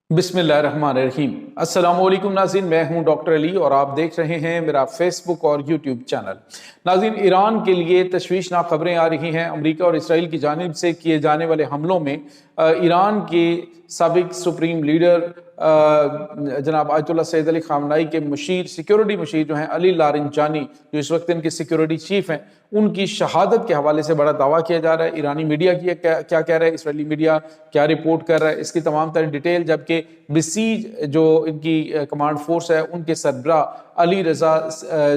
बिस्मिल्लाहिर्रहमानिर्रहीम। अस्सलाम वालेकुम नाज़रीन, मैं हूं डॉक्टर अली और आप देख रहे हैं मेरा फेसबुक और यूट्यूब चैनल। नाज़रीन, ईरान के लिए तशवीशनाक खबरें आ रही हैं। अमेरिका और इसराइल की जानिब से किए जाने वाले हमलों में ईरान के साबिक सुप्रीम लीडर जनाब आयतुल्लाह सैयद अली खामनाई के सिक्योरिटी मशीर जो हैं अली लारिंजानी, जो इस वक्त इनके सिक्योरिटी चीफ हैं, उनकी शहादत के हवाले से बड़ा दावा किया जा रहा है। ईरानी मीडिया की क्या कह रहा है, इसराइली मीडिया क्या रिपोर्ट कर रहा है, इसकी तमाम तरह डिटेल, जबकि बसीज जो इनकी कमांड फोर्स है उनके सरबरा अली रजा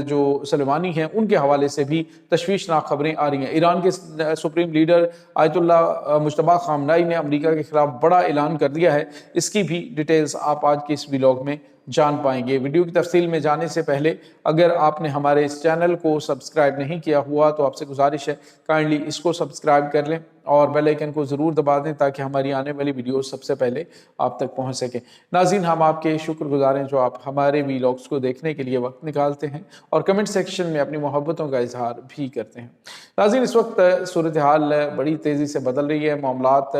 जो सलेमानी हैं, उनके हवाले से भी तशवीशनाक खबरें आ रही हैं। ईरान के supreme leader Ayatollah Mojtaba Khamenei ने अमेरिका के खिलाफ बड़ा ऐलान कर दिया है। इसकी भी डिटेल्स आप आज के इस व्लॉग में जान पाएंगे। वीडियो की तफसील में जाने से पहले अगर आपने हमारे इस चैनल को सब्सक्राइब नहीं किया हुआ तो आपसे गुजारिश है काइंडली इसको सब्सक्राइब कर लें और बेल आइकन को ज़रूर दबा दें ताकि हमारी आने वाली वीडियो सबसे पहले आप तक पहुंच सके। नाज़रीन, हम आपके शुक्रगुजार हैं जो आप हमारे व्लॉग्स को देखने के लिए वक्त निकालते हैं और कमेंट सेक्शन में अपनी मोहब्बतों का इजहार भी करते हैं। नाज़रीन, इस वक्त सूरत हाल बड़ी तेज़ी से बदल रही है, मामलात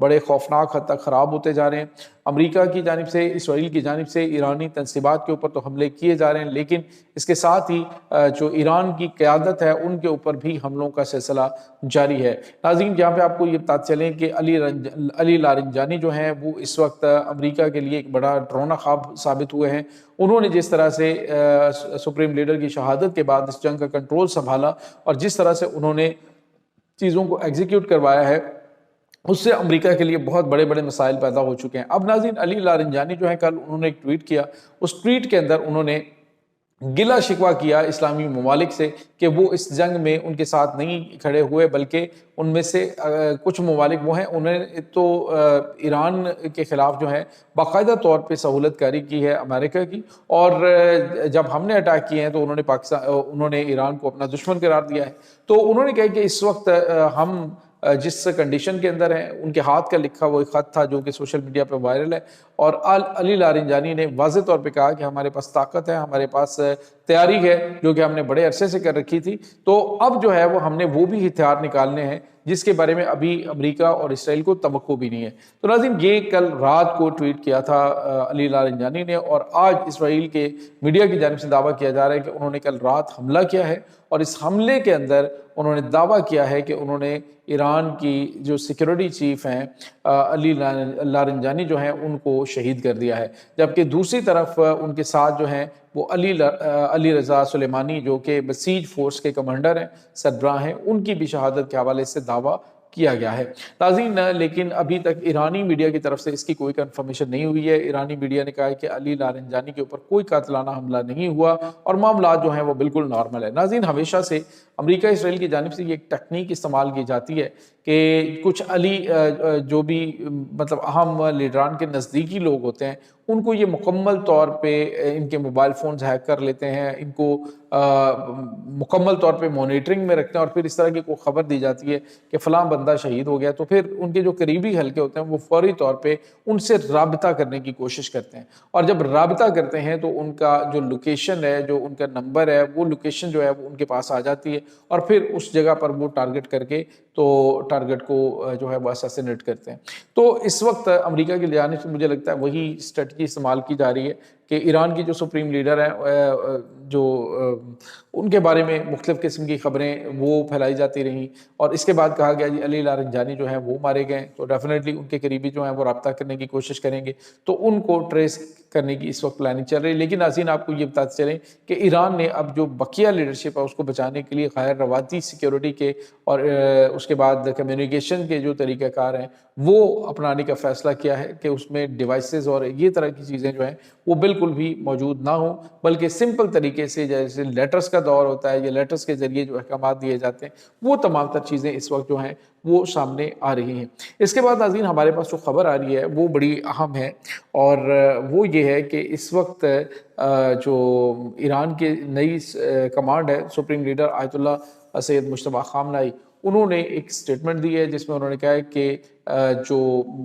बड़े खौफनाक हद तक ख़राब होते जा रहे हैं। अमेरिका की जानिब से, इसराइल की जानिब से ईरानी तनसीबात के ऊपर तो हमले किए जा रहे हैं, लेकिन इसके साथ ही जो ईरान की क़यादत है उनके ऊपर भी हमलों का सिलसिला जारी है। नाज़रीन, यहाँ पे आपको ये बताते चलें कि अली लारिंजानी जो हैं वो इस वक्त अमेरिका के लिए एक बड़ा डरावना ख्वाब साबित हुए हैं। उन्होंने जिस तरह से सुप्रीम लीडर की शहादत के बाद इस जंग का कंट्रोल संभाला और जिस तरह से उन्होंने चीज़ों को एग्जीक्यूट करवाया है, उससे अमेरिका के लिए बहुत बड़े बड़े मसाइल पैदा हो चुके हैं। अब नाज़रीन, अली लारिंजानी जो है, कल उन्होंने एक ट्वीट किया। उस ट्वीट के अंदर उन्होंने गिला शिकवा किया इस्लामी ममालिक से कि वो इस जंग में उनके साथ नहीं खड़े हुए, बल्कि उनमें से कुछ ममालिक वो हैं उन्हें तो ईरान के ख़िलाफ़ जो है बाकायदा तौर पे सहूलतकारी की है अमेरिका की, और जब हमने अटैक किए हैं तो उन्होंने ईरान को अपना दुश्मन करार दिया है। तो उन्होंने कहा कि इस वक्त हम जिस कंडीशन के अंदर हैं, उनके हाथ का लिखा वो एक ख़त था जो कि सोशल मीडिया पे वायरल है, और अली लारिंजानी ने वाज़ेह तौर पे कहा कि हमारे पास ताकत है, हमारे पास तैयारी है जो कि हमने बड़े अरसे से कर रखी थी। तो अब जो है वो हमने वो भी हथियार निकालने हैं जिसके बारे में अभी अमेरिका और इसराइल को तवक्को भी नहीं है। तो नाज़रीन, ये कल रात को ट्वीट किया था अली लारिंजानी ने, और आज इसराइल के मीडिया की जानिब से दावा किया जा रहा है कि उन्होंने कल रात हमला किया है, और इस हमले के अंदर उन्होंने दावा किया है कि उन्होंने ईरान की जो सिक्योरिटी चीफ हैं अली लारिंजानी जो हैं उनको शहीद कर दिया है। जबकि दूसरी तरफ उनके साथ जो हैं वो अली रजा सुलेमानी जो कि बसीज फोर्स के कमांडर हैं, सरबराह हैं, उनकी भी शहादत के हवाले से दावा किया गया है। नाज़रीन, लेकिन अभी तक ईरानी मीडिया की तरफ से इसकी कोई कंफर्मेशन नहीं हुई है। ईरानी मीडिया ने कहा है कि अली लारिंजानी के ऊपर कोई कातिलाना हमला नहीं हुआ और मामला जो हैं वो बिल्कुल नॉर्मल है। नाज़रीन, हमेशा से अमेरिका इसराइल की जानिब से ये एक टेक्निक इस्तेमाल की जाती है कि कुछ जो भी मतलब अहम लीडरान के नज़दीकी लोग होते हैं उनको ये मुकम्मल तौर पे इनके मोबाइल फ़ोन्स हैक कर लेते हैं, इनको मुकम्मल तौर पे मॉनिटरिंग में रखते हैं, और फिर इस तरह की कोई ख़बर दी जाती है कि फ़लाँ बंदा शहीद हो गया, तो फिर उनके जो करीबी हल्के होते हैं वो फौरी तौर पे उनसे राबता करने की कोशिश करते हैं, और जब राबता करते हैं तो उनका जो लोकेशन है, जो उनका नंबर है, वो लोकेशन जो है वो उनके पास आ जाती है, और फिर उस जगह पर वो टारगेट करके तो टारगेट को जो है वो असैसिनेट करते हैं। तो इस वक्त अमेरिका की जानिब से मुझे लगता है वही स्ट्रेटजी इस्तेमाल की जा रही है कि ईरान की जो सुप्रीम लीडर हैं जो उनके बारे में मुख्तलिफ़ किस्म की ख़बरें वो फैलाई जाती रहीं, और इसके बाद कहा गया जी अली लारिंजानी जो हैं वो मारे गए, तो डेफिनेटली उनके करीबी जो हैं वो रब्ता करने की कोशिश करेंगे, तो उनको ट्रेस करने की इस वक्त प्लानिंग चल रही है। लेकिन नाज़रीन, आपको ये बताते चलें कि ईरान ने अब जो बकिया लीडरशिप है उसको बचाने के लिए गैर रवाती सिक्योरिटी के और उसके बाद कम्युनिकेशन के जो तरीक़ाकार हैं वो अपनाने का फ़ैसला किया है कि उसमें डिवाइसेस और ये तरह की चीज़ें जो हैं वो बिल्कुल भी मौजूद ना हो, बल्कि सिंपल तरीके से जैसे लेटर्स का दौर होता है या लेटर्स के ज़रिए जो अहकाम दिए जाते हैं वो तमाम तर चीज़ें इस वक्त जो हैं वो सामने आ रही हैं। इसके बाद नाज़रीन, हमारे पास जो ख़बर आ रही है वो बड़ी अहम है, और वो ये है कि इस वक्त जो ईरान की नई कमांड है, supreme leader Ayatollah Syed Mojtaba Khamenei, उन्होंने एक स्टेटमेंट दी है जिसमें उन्होंने कहा है कि जो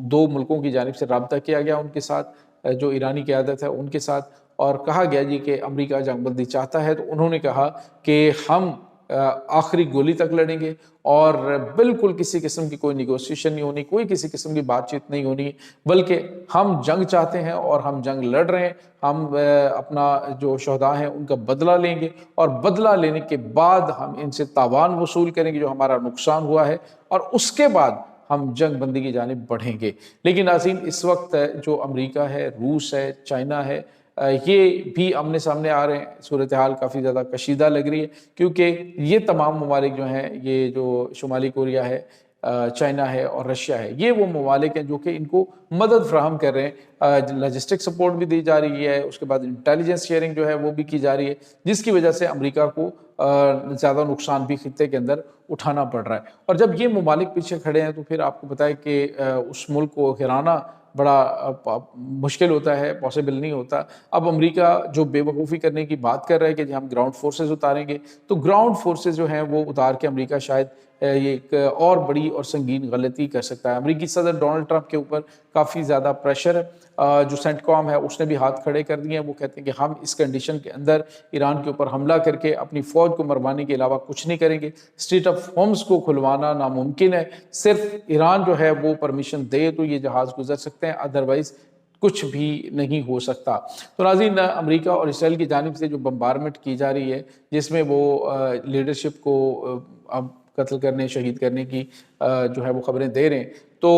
दो मुल्कों की जानिब से रब्ता किया गया उनके साथ, जो ईरानी क़यादत है उनके साथ, और कहा गया जी कि अमेरिका जंगबंदी चाहता है, तो उन्होंने कहा कि हम آخری گولی تک لڑیں گے اور بالکل کسی قسم کی کوئی نیگوسیشن نہیں ہونی، کوئی کسی قسم کی بات چیت نہیں ہونی، بلکہ ہم جنگ چاہتے ہیں اور ہم جنگ لڑ رہے ہیں، ہم اپنا جو شہداء ہیں ان کا بدلہ لیں گے اور بدلہ لینے کے بعد ہم ان سے تاوان وصول کریں گے جو ہمارا نقصان ہوا ہے، اور اس کے بعد ہم جنگ بندی کی جانب بڑھیں گے۔ لیکن ناظرین اس وقت جو امریکہ ہے، روس ہے، چائنا ہے، یہ بھی آمنے سامنے آ رہے ہیں۔ صورتحال کافی زیادہ کشیدہ لگ رہی ہے کیونکہ یہ تمام ممالک جو ہیں، یہ جو شمالی کوریا ہے، چائنا ہے اور رشیا ہے، یہ وہ ممالک ہیں جو کہ ان کو مدد فراہم کر رہے ہیں، لاجسٹک سپورٹ بھی دی جا رہی ہے، اس کے بعد انٹیلیجنس شیئرنگ جو ہے وہ بھی کی جا رہی ہے، جس کی وجہ سے امریکہ کو زیادہ نقصان بھی خطے کے اندر اٹھانا پڑ رہا ہے۔ اور جب یہ ممالک پیچھے کھڑے ہیں تو پھر آپ کو بتائے کہ اس ملک کو ہرانا بڑا مشکل ہوتا ہے، پاسبل نہیں ہوتا۔ اب امریکہ جو بے وقوفی کرنے کی بات کر رہا ہے کہ ہم گراؤنڈ فورسز اتاریں گے، تو گراؤنڈ فورسز جو ہیں وہ اتار کے امریکہ شاید یہ ایک اور بڑی اور سنگین غلطی کر سکتا ہے۔ امریکی صدر ڈونلڈ ٹرمپ کے اوپر کافی زیادہ پریشر ہے، جو سینٹ کام ہے اس نے بھی ہاتھ کھڑے کر دیے ہیں۔ وہ کہتے ہیں کہ ہم اس کنڈیشن کے اندر ایران کے اوپر حملہ کر کے اپنی فوج کو مروانے کے علاوہ کچھ نہیں کریں گے۔ اسٹریٹ آف ہومز کو کھلوانا ناممکن ہے، صرف ایران جو ہے وہ پرمیشن دے تو یہ جہاز گزر سکتے ہیں، ادروائز کچھ بھی نہیں ہو سکتا۔ تو ناظرین امریکہ اور اسرائیل کی جانب سے جو بمبارمنٹ کی جا رہی ہے، جس میں وہ لیڈرشپ کو اب قتل کرنے، شہید کرنے کی جو ہے وہ خبریں دے رہے ہیں، تو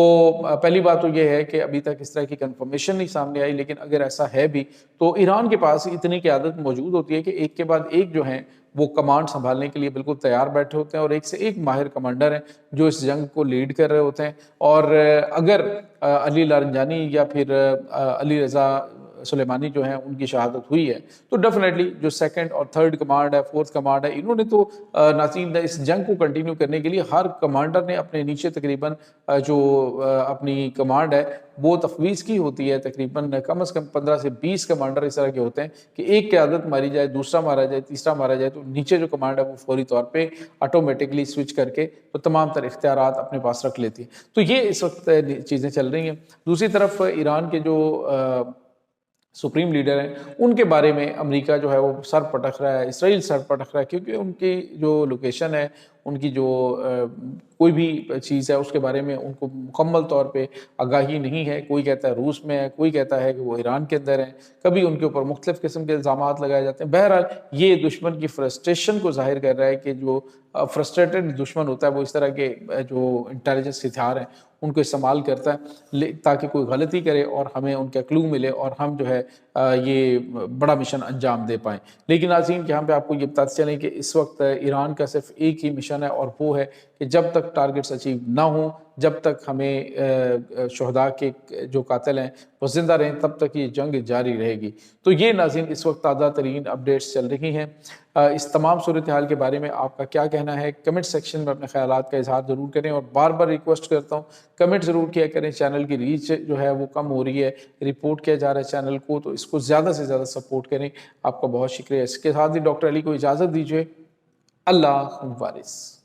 پہلی بات تو یہ ہے کہ ابھی تک اس طرح کی کنفرمیشن نہیں سامنے آئی، لیکن اگر ایسا ہے بھی تو ایران کے پاس اتنی قیادت موجود ہوتی ہے کہ ایک کے بعد ایک جو ہیں وہ کمانڈ سنبھالنے کے لیے بالکل تیار بیٹھے ہوتے ہیں، اور ایک سے ایک ماہر کمانڈر ہیں جو اس جنگ کو لیڈ کر رہے ہوتے ہیں۔ اور اگر علی لارنجانی یا پھر علی رضا سلیمانی جو ہیں ان کی شہادت ہوئی ہے تو ڈیفینیٹلی جو سیکنڈ اور تھرڈ کمانڈ ہے، فورتھ کمانڈ ہے، انہوں نے تو ناظرین اس جنگ کو کنٹینیو کرنے کے لیے ہر کمانڈر نے اپنے نیچے تقریباً جو اپنی کمانڈ ہے وہ تفویض کی ہوتی ہے۔ تقریباً کم از کم 15 سے 20 کمانڈر اس طرح کے ہوتے ہیں کہ ایک قیادت ماری جائے، دوسرا مارا جائے، تیسرا مارا جائے تو نیچے جو کمانڈ ہے وہ فوری طور پہ آٹومیٹکلی سوئچ کر کے تو تمام تر اختیارات اپنے پاس رکھ لیتی ہے۔ تو یہ اس وقت چیزیں چل رہی ہیں۔ دوسری طرف ایران کے جو سپریم لیڈر ہیں ان کے بارے میں امریکہ جو ہے وہ سر پٹک رہا ہے، اسرائیل سر پٹک رہا ہے، کیونکہ ان کی جو لوکیشن ہے، ان کی جو کوئی بھی چیز ہے اس کے بارے میں ان کو مکمل طور پہ آگاہی نہیں ہے۔ کوئی کہتا ہے روس میں ہے، کوئی کہتا ہے کہ وہ ایران کے اندر ہیں، کبھی ان کے اوپر مختلف قسم کے الزامات لگائے جاتے ہیں۔ بہرحال یہ دشمن کی فرسٹریشن کو ظاہر کر رہا ہے کہ جو فرسٹریٹڈ دشمن ہوتا ہے وہ اس طرح کے جو انٹیلیجنس ہتھیار ہیں ان کو استعمال کرتا ہے تاکہ کوئی غلطی کرے اور ہمیں ان کا کلو ملے اور ہم جو ہے یہ بڑا مشن انجام دے پائیں۔ لیکن ناظرین یہاں پہ آپ کو یہ بتاتے چلیں کہ اس وقت ایران کا صرف ایک ہی مشن ہے، اور وہ ہے کہ جب تک ٹارگٹس اچیو نہ ہوں، جب تک ہمیں شہداء کے جو قاتل ہیں وہ زندہ رہیں، تب تک یہ جنگ جاری رہے گی۔ تو یہ ناظرین اس وقت تازہ ترین اپڈیٹس چل رہی ہیں۔ اس تمام صورتحال کے بارے میں آپ کا کیا کہنا ہے؟ کمنٹ سیکشن میں اپنے خیالات کا اظہار ضرور کریں، اور بار بار ریکویسٹ کرتا ہوں کمنٹ ضرور کیا کریں۔ چینل کی ریچ جو ہے وہ کم ہو رہی ہے، رپورٹ کیا جا رہا ہے چینل کو، تو اس کو زیادہ سے زیادہ سپورٹ کریں۔ آپ کا بہت شکریہ۔ اس کے ساتھ ہی ڈاکٹر علی کو اجازت دیجیے۔ اللہ حافظ۔